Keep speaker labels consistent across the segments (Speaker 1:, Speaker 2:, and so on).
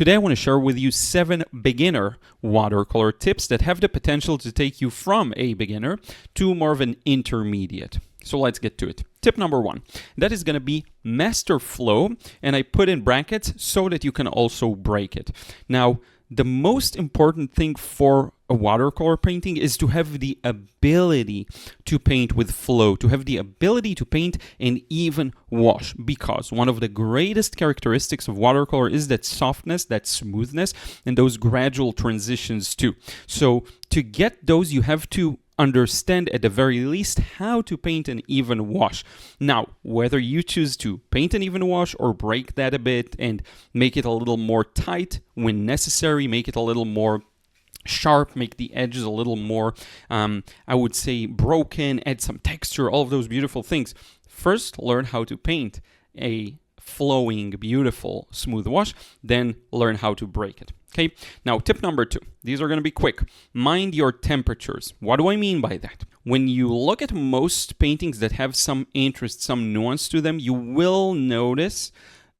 Speaker 1: Today I want to share with you 7 beginner watercolor tips that have the potential to take you from a beginner to more of an intermediate. So let's get to it. Tip number 1, that is going to be master flow, and I put in brackets so that you can also break it. Now, the most important thing for a watercolor painting is to have the ability to paint with flow, to have the ability to paint an even wash, because one of the greatest characteristics of watercolor is that softness, that smoothness, and those gradual transitions too. So to get those, you have to understand at the very least how to paint an even wash. Now, whether you choose to paint an even wash or break that a bit and make it a little more tight when necessary, make it a little more sharp, make the edges a little more, I would say, broken, add some texture, all of those beautiful things. First, learn how to paint a flowing, beautiful, smooth wash, then learn how to break it. Okay, now tip number 2. These are going to be quick. Mind your temperatures. What do I mean by that? When you look at most paintings that have some interest, some nuance to them, you will notice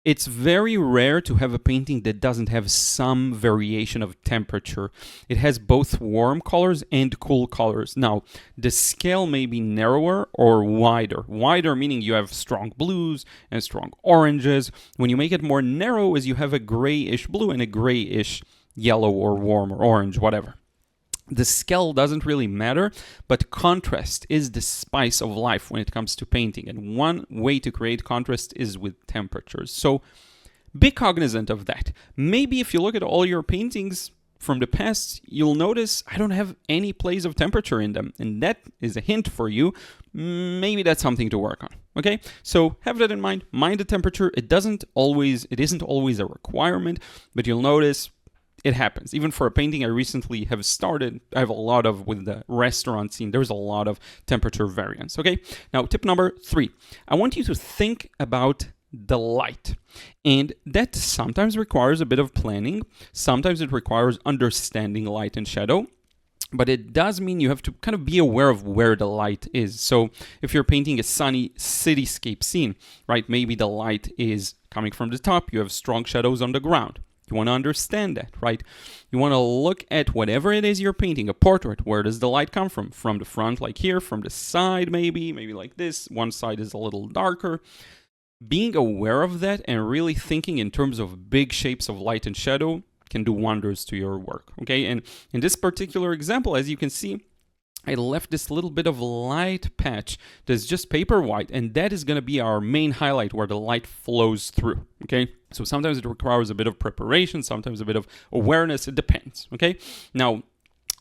Speaker 1: it's very rare to have a painting that doesn't have some variation of temperature. It has both warm colors and cool colors. Now, the scale may be narrower or wider. Wider meaning you have strong blues and strong oranges. When you make it more narrow, is you have a grayish blue and a grayish yellow or warm or orange, whatever. The scale doesn't really matter, but contrast is the spice of life when it comes to painting. And one way to create contrast is with temperatures. So be cognizant of that. Maybe if you look at all your paintings from the past, you'll notice I don't have any place of temperature in them. And that is a hint for you. Maybe that's something to work on. Okay, so have that in mind. Mind the temperature. It isn't always a requirement, but you'll notice it happens. Even for a painting I recently have started, I have a lot of, with the restaurant scene, there's a lot of temperature variance, okay? Now, tip number 3, I want you to think about the light. And that sometimes requires a bit of planning. Sometimes it requires understanding light and shadow. But it does mean you have to kind of be aware of where the light is. So if you're painting a sunny cityscape scene, right, maybe the light is coming from the top, you have strong shadows on the ground. You want to understand that, right? You want to look at whatever it is you're painting, a portrait. Where does the light come from? From the front, like here, from the side, maybe like this. One side is a little darker. Being aware of that and really thinking in terms of big shapes of light and shadow can do wonders to your work, okay? And in this particular example, as you can see, I left this little bit of light patch that's just paper white, and that is going to be our main highlight where the light flows through, okay? So sometimes it requires a bit of preparation, sometimes a bit of awareness, it depends, okay? Now,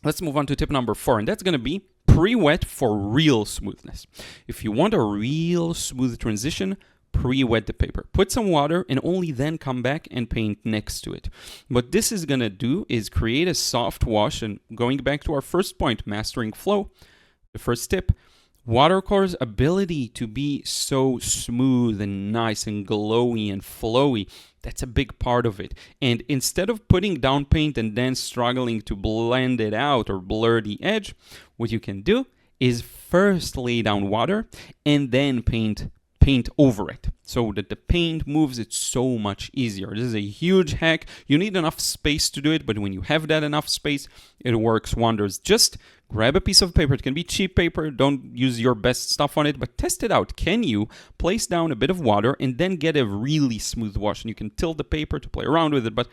Speaker 1: let's move on to tip number 4, and that's going to be pre-wet for real smoothness. If you want a real smooth transition, pre-wet the paper. Put some water and only then come back and paint next to it. What this is going to do is create a soft wash, and going back to our first point, mastering flow, the first tip, watercolor's ability to be so smooth and nice and glowy and flowy, that's a big part of it. And instead of putting down paint and then struggling to blend it out or blur the edge, what you can do is first lay down water and then paint over it so that the paint moves. It's so much easier. This is a huge hack. You need enough space to do it, but when you have that enough space, it works wonders. Just grab a piece of paper. It can be cheap paper. Don't use your best stuff on it, but test it out. Can you place down a bit of water and then get a really smooth wash? And you can tilt the paper to play around with it, but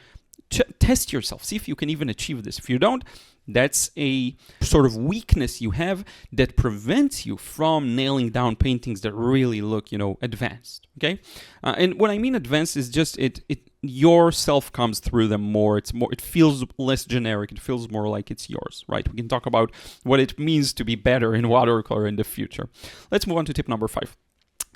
Speaker 1: test yourself. See if you can even achieve this. If you don't, that's a sort of weakness you have that prevents you from nailing down paintings that really look, advanced, okay? And what I mean advanced is just yourself comes through them more. It feels less generic. It feels more like it's yours, right? We can talk about what it means to be better in watercolor in the future. Let's move on to tip number 5.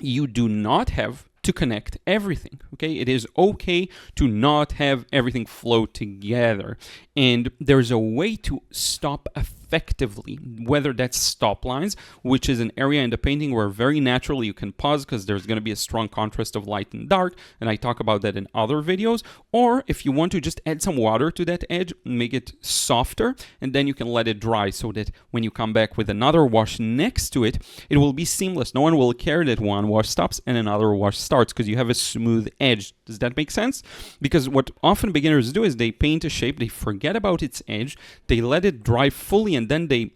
Speaker 1: You do not have to connect everything, okay? It is okay to not have everything flow together. And there's a way to stop a effectively, whether that's stop lines, which is an area in the painting where very naturally you can pause because there's going to be a strong contrast of light and dark, and I talk about that in other videos, or if you want to just add some water to that edge, make it softer, and then you can let it dry so that when you come back with another wash next to it, it will be seamless. No one will care that one wash stops and another wash starts because you have a smooth edge. Does that make sense? Because what often beginners do is they paint a shape, they forget about its edge, they let it dry fully, and then the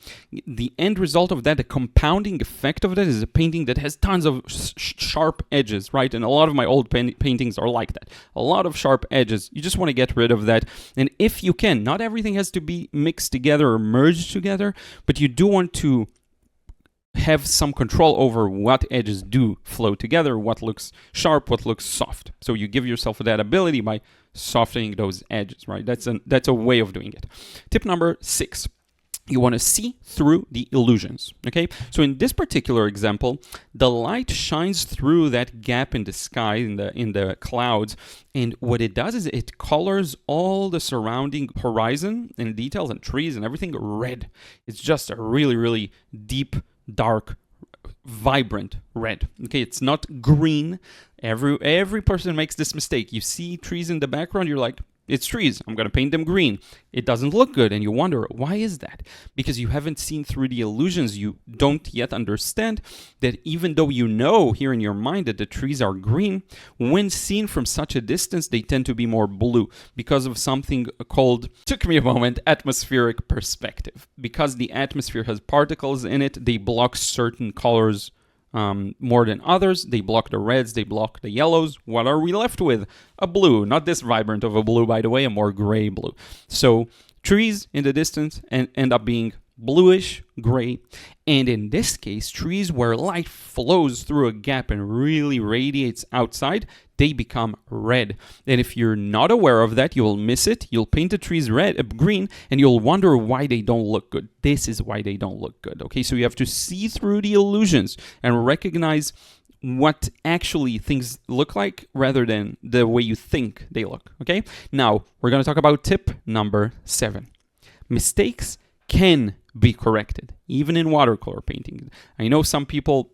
Speaker 1: end result of that, the compounding effect of that, is a painting that has tons of sharp edges, right? And a lot of my old paintings are like that. A lot of sharp edges. You just want to get rid of that. And if you can, not everything has to be mixed together or merged together, but you do want to have some control over what edges do flow together, what looks sharp, what looks soft. So you give yourself that ability by softening those edges, right? That's a way of doing it. Tip number 6. You want to see through the illusions, okay? So in this particular example, the light shines through that gap in the sky, in the clouds, and what it does is it colors all the surrounding horizon and details and trees and everything red. It's just a really, really deep, dark, vibrant red. Okay, it's not green. Every person makes this mistake. You see trees in the background, you're like, it's trees, I'm going to paint them green. It doesn't look good, and you wonder, why is that? Because you haven't seen through the illusions. You don't yet understand that even though you know here in your mind that the trees are green, when seen from such a distance, they tend to be more blue because of something called, took me a moment, atmospheric perspective. Because the atmosphere has particles in it, they block certain colors more than others. They block the reds, they block the yellows. What are we left with? A blue, not this vibrant of a blue, by the way, a more gray blue. So trees in the distance end up being bluish, gray, and in this case, trees where light flows through a gap and really radiates outside, they become red. And if you're not aware of that, you'll miss it. You'll paint the trees green, and you'll wonder why they don't look good. This is why they don't look good, okay? So you have to see through the illusions and recognize what actually things look like rather than the way you think they look, okay? Now, we're going to talk about tip number 7. Mistakes can be corrected, even in watercolor painting. I know some people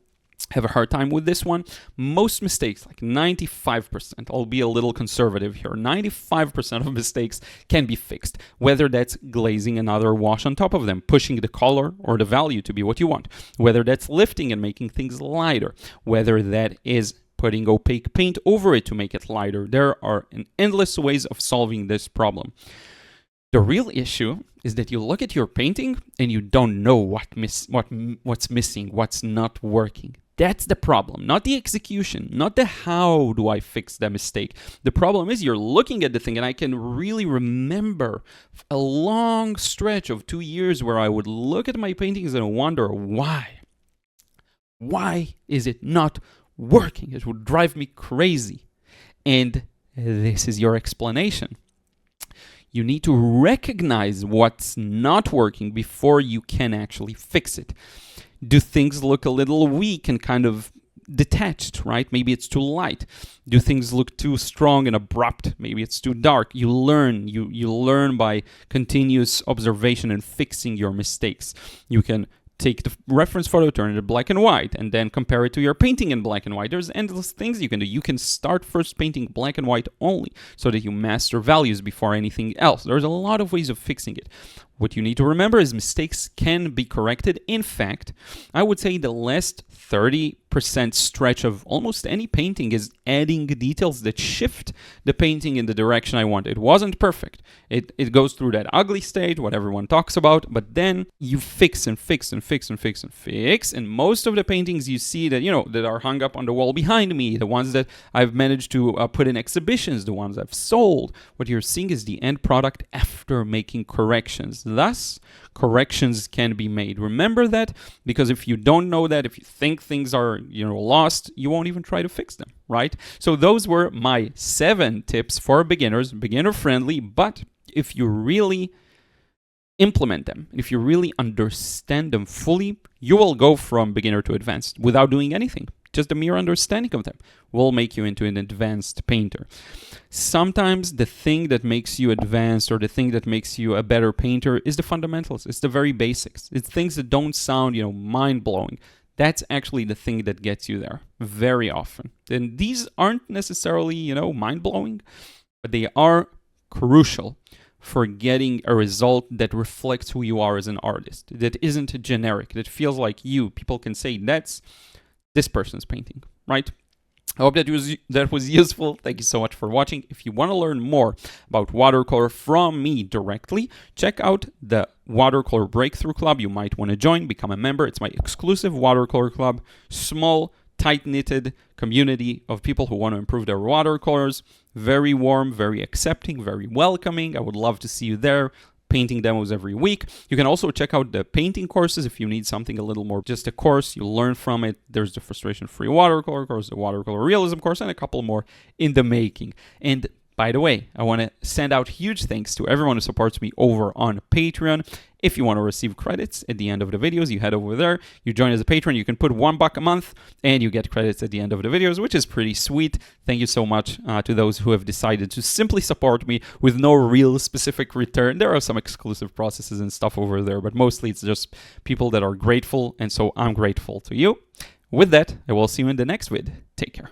Speaker 1: have a hard time with this one. Most mistakes, like 95%, I'll be a little conservative here, 95% of mistakes can be fixed, whether that's glazing another wash on top of them, pushing the color or the value to be what you want, whether that's lifting and making things lighter, whether that is putting opaque paint over it to make it lighter. There are endless ways of solving this problem. The real issue is that you look at your painting and you don't know what's missing, what's not working. That's the problem, not the execution, not the how do I fix the mistake. The problem is you're looking at the thing, and I can really remember a long stretch of 2 years where I would look at my paintings and wonder why. Why is it not working? It would drive me crazy. And this is your explanation. You need to recognize what's not working before you can actually fix it. Do things look a little weak and kind of detached, right? Maybe it's too light. Do things look too strong and abrupt? Maybe it's too dark. You learn. You learn by continuous observation and fixing your mistakes. You can take the reference photo, turn it to black and white, and then compare it to your painting in black and white. There's endless things you can do. You can start first painting black and white only so that you master values before anything else. There's a lot of ways of fixing it. What you need to remember is mistakes can be corrected. In fact, I would say the last 30% stretch of almost any painting is adding details that shift the painting in the direction I want. It wasn't perfect. It goes through that ugly stage, what everyone talks about, but then you fix and fix and fix and fix and fix. And most of the paintings you see that, that are hung up on the wall behind me, the ones that I've managed to put in exhibitions, the ones I've sold, what you're seeing is the end product after making corrections. Thus, corrections can be made. Remember that, because if you don't know that, if you think things are, lost, you won't even try to fix them, right? So those were my 7 tips for beginners, beginner friendly, but if you really implement them, if you really understand them fully, you will go from beginner to advanced without doing anything. Just the mere understanding of them will make you into an advanced painter. Sometimes the thing that makes you advanced or the thing that makes you a better painter is the fundamentals. It's the very basics. It's things that don't sound, mind-blowing. That's actually the thing that gets you there very often. And these aren't necessarily, mind-blowing, but they are crucial for getting a result that reflects who you are as an artist, that isn't generic, that feels like you. People can say, that's this person's painting, right? I hope that was useful. Thank you so much for watching. If you want to learn more about watercolor from me directly, check out the Watercolor Breakthrough Club. You might want to join, become a member. It's my exclusive watercolor club, small, tight-knitted community of people who want to improve their watercolors. Very warm, very accepting, very welcoming. I would love to see you there. Painting demos every week. You can also check out the painting courses if you need something a little more, just a course, you'll learn from it. There's the frustration-free watercolor course, the watercolor realism course, and a couple more in the making. And by the way, I want to send out huge thanks to everyone who supports me over on Patreon. If you want to receive credits at the end of the videos, you head over there, you join as a patron, you can put $1 a month, and you get credits at the end of the videos, which is pretty sweet. Thank you so much to those who have decided to simply support me with no real specific return. There are some exclusive processes and stuff over there, but mostly it's just people that are grateful, and so I'm grateful to you. With that, I will see you in the next vid. Take care.